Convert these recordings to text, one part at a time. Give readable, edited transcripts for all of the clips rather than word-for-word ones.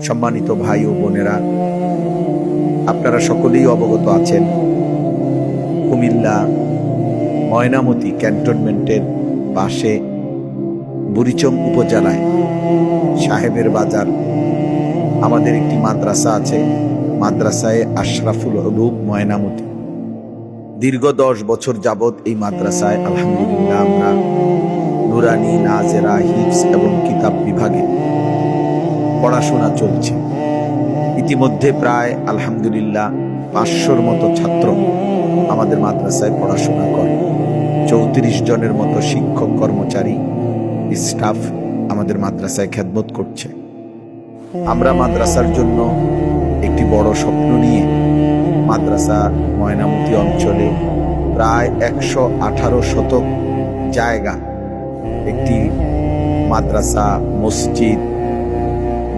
সম্মানিত ভাই ও বোনেরা, আপনারা সকলেই অবগত আছেন কুমিল্লা ময়নামতি ক্যান্টনমেন্টের পাশে বুড়িচং উপজেলায় সাহেবের বাজার আমাদের একটি মাদ্রাসা আছে। মাদ্রাসায় আশরাফুল উলুম ময়নামতি। দীর্ঘ 10 বছর যাবৎ এই মাদ্রাসায় আলহামদুলিল্লাহ আমরা নুরানি, নাজেরা, হিফজ এবং কিতাব বিভাগে পড়াশোনা চলছে। ইতিমধ্যে প্রায় আলহামদুলিল্লাহ 500-র মতো ছাত্র আমাদের মাদ্রাসায় পড়াশোনা করে। 34 জনের মতো শিক্ষক, কর্মচারী, স্টাফ আমাদের মাদ্রাসায় খেদমত করছে। আমরা মাদ্রাসার জন্য একটি বড় স্বপ্ন নিয়ে মাদ্রাসা ময়নামতি অঞ্চলে প্রায় 118 শতক জায়গা, একটি মাদ্রাসা, মসজিদ,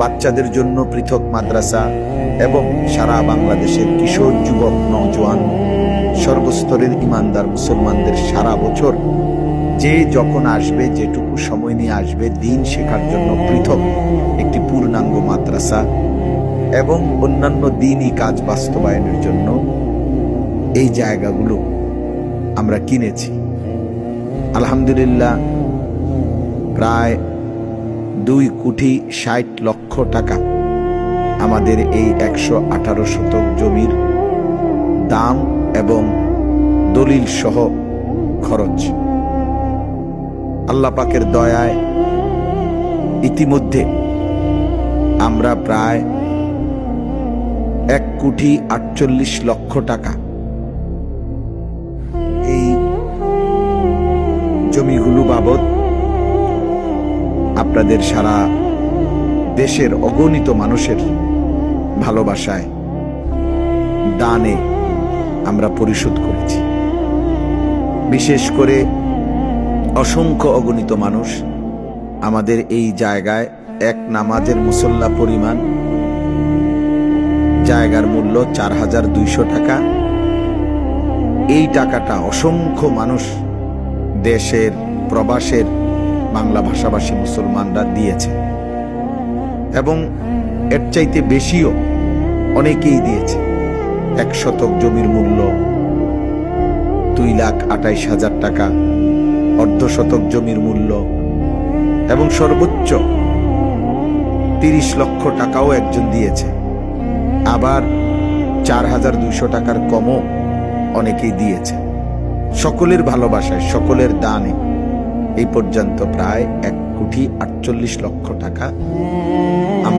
বাচ্চাদের জন্য পৃথক মাদ্রাসা এবং সারা বাংলাদেশের কিশোর, যুবক, নওজোয়ান, সর্বস্তরের ইমানদার মুসলমানদের সারা বছর যে যখন আসবে, যেটুকু সময় নিয়ে আসবে, দিন শেখার জন্য পৃথক একটি পূর্ণাঙ্গ মাদ্রাসা এবং অন্যান্য দিনই কাজ বাস্তবায়নের জন্য এই জায়গাগুলো আমরা কিনেছি। আলহামদুলিল্লাহ প্রায় 2,60,00,000 টাকা আমাদের এই 118 শতক জমির দাম এবং দলিল সহ খরচ। আল্লাহ পাকের দয়ায় ইতিমধ্যে আমরা প্রায় 1,48,00,000 টাকা এই জমিগুলো বাবদ আপনাদের সারা দেশের অগণিত মানুষের ভালোবাসায়, দানে আমরা পরিশোধ করেছি। বিশেষ করে অসংখ্য অগণিত মানুষ আমাদের এই জায়গায় এক নামাজের মুসল্লা পরিমাণ জায়গার মূল্য 4,200 টাকা। এই টাকাটা অসংখ্য মানুষ, দেশের, প্রবাসের বাংলা ভাষাভাষী মুসলমানরা দিয়েছে এবং এর চাইতে বেশিও অনেকেই দিয়েছে। 1 শতক জমির মূল্য 2,28,000 টাকা, অর্ধ শতক জমির মূল্য এবং সর্বোচ্চ 30 লক্ষ টাকাও একজন দিয়েছে। আবার 4,200 টাকার কমও অনেকেই দিয়েছে। সকলের ভালোবাসায়, সকলের দানে এই পর্যন্ত প্রায় 1,48,00,000 টাকা